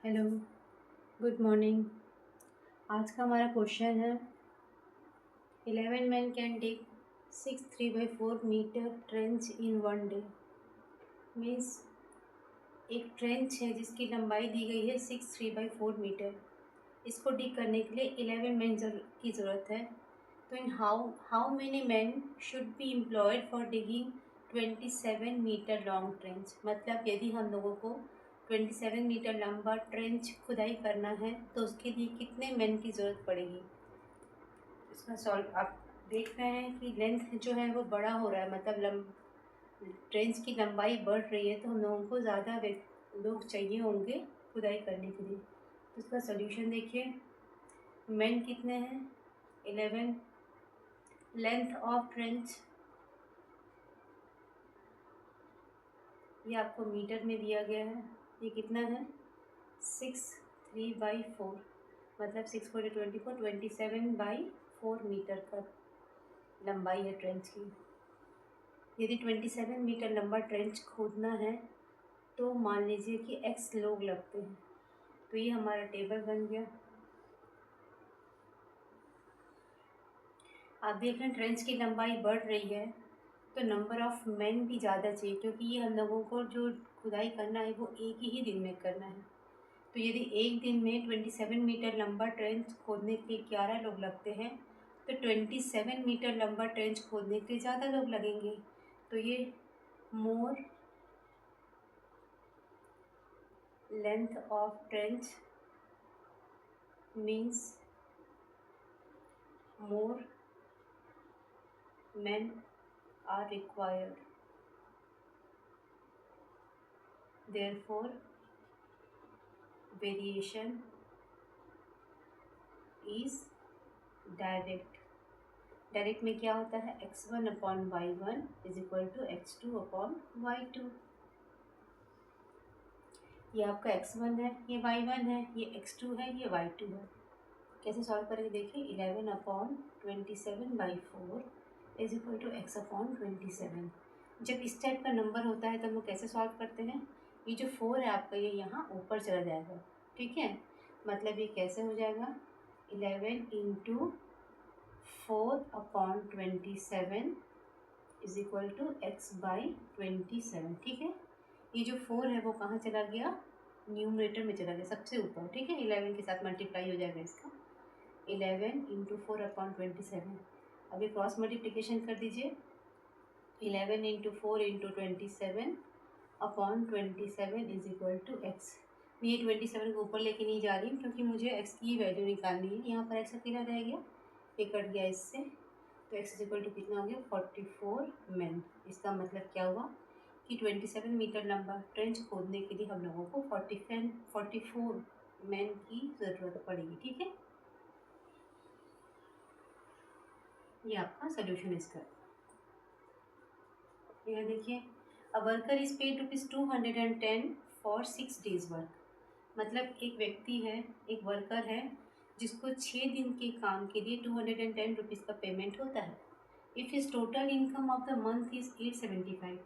Hello, good morning. आज का हमारा क्वेश्चन है 11 men can take 6 3/4 metre trench in one day. Means एक ट्रेंच है जिसकी लंबाई दी गई है 6 3/4 मीटर। इसको डिग करने के लिए 11 मैन की ज़रूरत है। तो in how how many man should be employed for digging 27 metre long trench. मतलब यदि हम लोगों को 27 मीटर लंबा ट्रेंच खुदाई करना है तो उसके लिए कितने मैन की ज़रूरत पड़ेगी। इसका सॉल्व आप देख रहे हैं कि लेंथ जो है वो बड़ा हो रहा है, मतलब ट्रेंच की लंबाई बढ़ रही है, तो हम लोगों को ज़्यादा लोग चाहिए होंगे खुदाई करने के लिए। तो इसका सोल्यूशन देखिए, मैन कितने हैं 11, लेंथ ऑफ ट्रेंच ये आपको मीटर में दिया गया है, ये कितना है 6 3/4, मतलब 6 × 4 = 27/4 मीटर का लंबाई है ट्रेंच की। यदि 27 मीटर लंबा ट्रेंच खोदना है तो मान लीजिए कि x लोग लगते हैं। तो ये हमारा टेबल बन गया। आप देख रहे हैं ट्रेंच की लंबाई बढ़ रही है तो नंबर ऑफ़ मैन भी ज़्यादा चाहिए, क्योंकि ये हम लोगों को जो खुदाई करना है वो एक ही दिन में करना है। तो यदि एक दिन में 27 मीटर लंबा ट्रेंच खोदने के लिए 11 लोग लगते हैं तो 27 मीटर लंबा ट्रेंच खोदने के लिए ज़्यादा लोग लगेंगे। तो ये more length of trench means more men are required. Therefore, variation is direct. Direct में क्या होता है x1/y1 = x2/y2। ये आपका x1 है, ये y1 है, ये x2 है, ये y2 है। कैसे सॉल्व करेंगे देखिए, 11/27/4 = x/27। जब इस टाइप का नंबर होता है तो हम लोग कैसे सॉल्व करते हैं, ये जो 4 है आपका ये यहाँ ऊपर चला जाएगा, ठीक है। मतलब ये कैसे हो जाएगा 11 × 4/27 = x/27, ठीक है। ये जो 4 है वो कहाँ चला गया, न्यूमरेटर में चला गया, सबसे ऊपर, ठीक है। 11 के साथ मल्टीप्लाई हो जाएगा इसका, 11 × 4/27। अब ये क्रॉस मल्टीप्लिकेशन कर दीजिए, 11 × 4 × 27/27 = x। मैं ये 27 को ऊपर लेके नहीं जा रही हूँ क्योंकि मुझे x की वैल्यू निकालनी है। यहाँ पर x अकेला रह गया, ये कट गया इससे, तो x = कितना हो गया 44 मैन। इसका मतलब क्या हुआ कि 27 मीटर लंबा ट्रेंच खोदने के लिए हम लोगों को 44 मैन की ज़रूरत पड़ेगी, ठीक है। ये आपका सोल्यूशन इसका। यह देखिए, a worker is paid ₹210 for 6 days work. मतलब एक व्यक्ति है, एक वर्कर है जिसको 6 दिन के काम के लिए ₹210 का पेमेंट होता है। If his total income of the month is 875,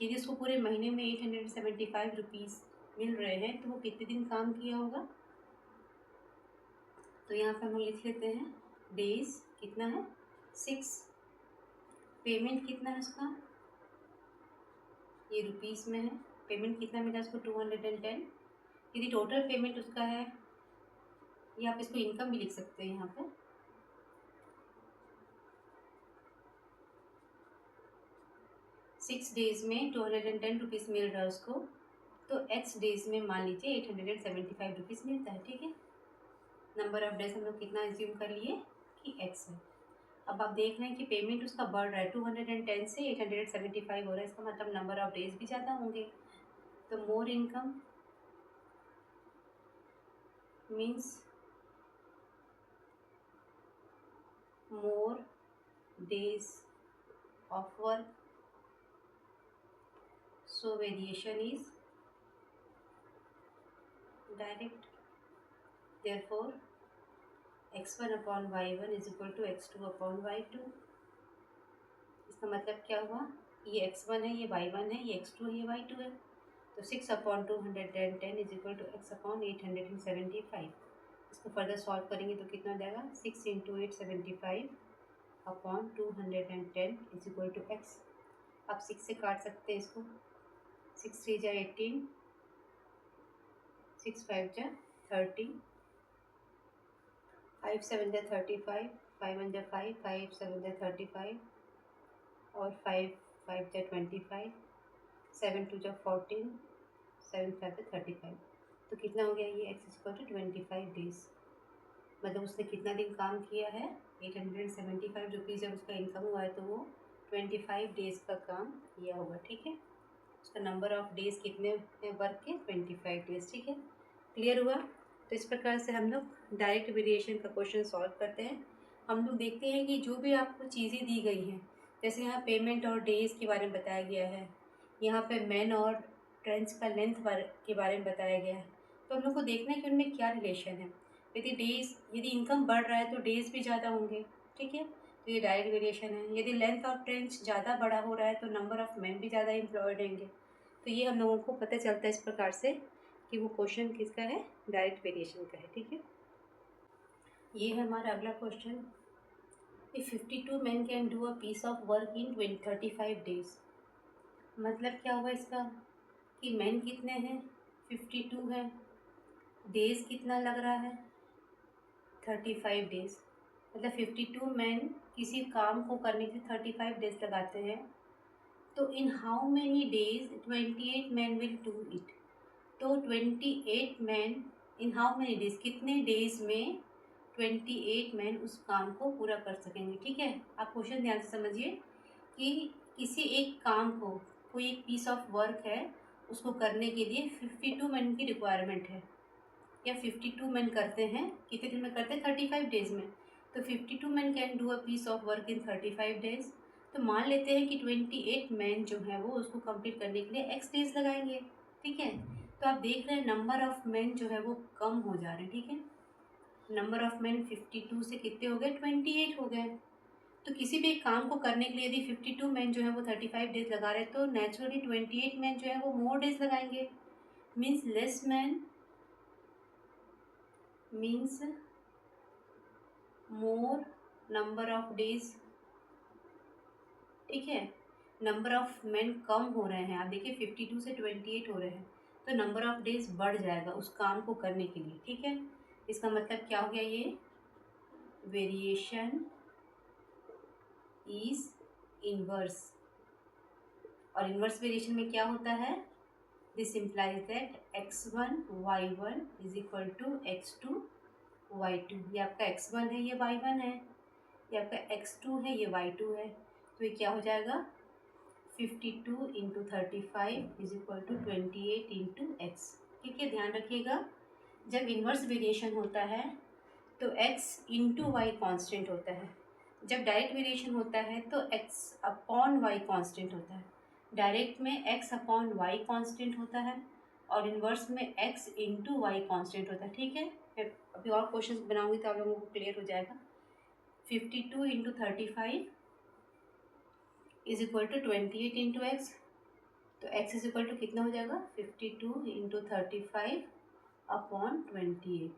यदि उसको पूरे महीने में ₹875 मिल रहे हैं तो वो कितने दिन काम किया होगा। तो यहाँ पर हम लिख लेते हैं डेज कितना है 6, पेमेंट कितना है उसका, ये रुपीज़ में है, पेमेंट कितना मिला उसको 210। यदि टोटल पेमेंट उसका है, या आप इसको इनकम भी लिख सकते हैं यहाँ पर, सिक्स डेज में ₹210 मिल रहा है उसको, तो एक्स डेज में मान लीजिए ₹875 मिलता है, ठीक है। नंबर ऑफ डेज हम लोग कितना एज्यूम कर लिए कि एक्स है। अब आप देख रहे हैं कि पेमेंट उसका बढ़ रहा है, 210 से 875 हो रहा है, इसका मतलब नंबर ऑफ डेज भी ज़्यादा होंगे। तो more income means more days of work, so variation is direct. Therefore x1/y1 = x2/y2। इसका मतलब क्या हुआ, ये x1 है, ये y1 है, ये x2 है, ये y2 है। तो 6/210 is equal to x upon 875। इसको फर्दर सॉल्व करेंगे तो कितना हो जाएगा, 6 into 875 upon 210 is equal to x। आप 6 से काट सकते हैं इसको, 6 3 जा 18, 6 5 जा 30, 5 7 जा 35, 5 1 जा 5, 5 7 जा 35 और 5 5 जा 25, 7 2 जा 14, 7 5 जा 35। तो कितना हो गया ये, x इक्वल टू 25 डेज। मतलब उसने कितना दिन काम किया है, 875 रुपीज़ जब उसका इनकम हुआ है तो वो 25 डेज़ का काम किया होगा। ठीक है, उसका नंबर ऑफ डेज़ कितने वर्क के, 25 डेज़। ठीक है, क्लियर हुआ। तो इस प्रकार से हम लोग डायरेक्ट वेरिएशन का क्वेश्चन सॉल्व करते हैं। हम लोग देखते हैं कि जो भी आपको चीज़ें दी गई हैं, जैसे यहाँ पेमेंट और डेज़ के बारे में बताया गया है, यहाँ पे मैन और ट्रेंच का लेंथ के बारे में बताया गया है, तो हम लोग को देखना है कि उनमें क्या रिलेशन है। यदि इनकम बढ़ रहा है तो डेज़ भी ज़्यादा होंगे। ठीक है, तो ये डायरेक्ट वेरिएशन है। यदि लेंथ ऑफ ट्रेंच ज़्यादा बड़ा हो रहा है तो नंबर ऑफ मैन भी ज़्यादा एम्प्लॉयड रहेंगे। तो ये हम लोगों को पता चलता है इस प्रकार से कि वो क्वेश्चन किसका है, डायरेक्ट वेरिएशन का है। ठीक है, ये है हमारा अगला question. If 52 man can do a piece of work in 35 days. मतलब क्या हुआ इसका कि मैन कितने हैं, 52 है, डेज कितना लग रहा है, 35 डेज। मतलब 52 मैन किसी काम को करने के 35 डेज लगाते हैं, तो in how many days 28 man will do it. तो 28 man in how many days, कितने डेज में 28 मैन उस काम को पूरा कर सकेंगे। ठीक है, आप क्वेश्चन ध्यान से समझिए कि किसी एक काम को, कोई एक पीस ऑफ वर्क है, उसको करने के लिए 52 मैन की रिक्वायरमेंट है, या 52 मैन करते हैं, कितने दिन में करते हैं, 35 डेज में। तो 52 man can do a piece of work in 35 days. तो मान लेते हैं कि 28 मैन जो है वो उसको कंप्लीट करने के लिए एक्स डेज लगाएंगे। ठीक है, तो आप देख रहे हैं नंबर ऑफ मैन जो है वो कम हो जा रहे हैं। ठीक है, नंबर ऑफ मैन 52 से कितने हो गए, 28 हो गए। तो किसी भी एक काम को करने के लिए यदि 52 मैन जो है वो 35 डेज लगा रहे हैं, तो नेचुरली 28 मैन जो है वो मोर डेज लगाएंगे। Means less man means more number of days. ठीक है, नंबर ऑफ मैन कम हो रहे हैं, आप देखिए 52 से 28 हो रहे हैं, तो नंबर ऑफ डेज बढ़ जाएगा उस काम को करने के लिए। ठीक है, इसका मतलब क्या हो गया, ये वेरिएशन इज इनवर्स। और इनवर्स वेरिएशन में क्या होता है, this implies that x1 y1 is equal to x2 y2। ये आपका x1 है, ये y1 है, ये आपका x2 है, ये y2 है। तो ये क्या हो जाएगा, 52 into 35 is equal to 28 into x. ठीक है, ध्यान रखिएगा, जब इन्वर्स वेरिएशन होता है तो x इंटू वाई कॉन्स्टेंट होता है। जब डायरेक्ट वेरिएशन होता है तो x अपॉन वाई कॉन्स्टेंट होता है। डायरेक्ट में x अपॉन वाई कॉन्स्टेंट होता है और इन्वर्स में x इंटू वाई कॉन्स्टेंट होता है। ठीक है, फिर अभी और क्वेश्चन बनाऊंगी तो आप लोगों को क्लियर हो जाएगा। 52 into 35 is equal to 28 into x. तो x इज इक्वल टू कितना हो जाएगा, 52 इंटू 35 अपॉन 28।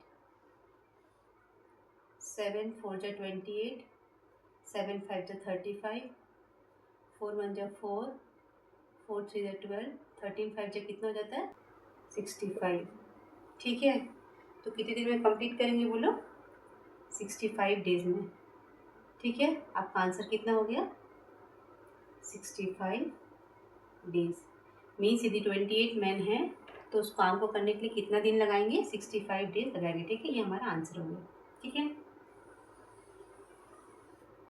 7 4 जा 28, 7 5 जा 35, 4 1 जा 4, 4 3 जा 12, 13 5 जा कितना हो जाता है, 65। ठीक है, तो कितने दिन में कंप्लीट करेंगे बोलो, 65 डेज में। ठीक है, आपका आंसर कितना हो गया, 65 डेज। मीन्स यदि 28 मैन है तो उस काम को करने के लिए कितना दिन लगाएंगे, 65 डेज लगाएंगे। ठीक है, ये हमारा आंसर हो गया। ठीक है।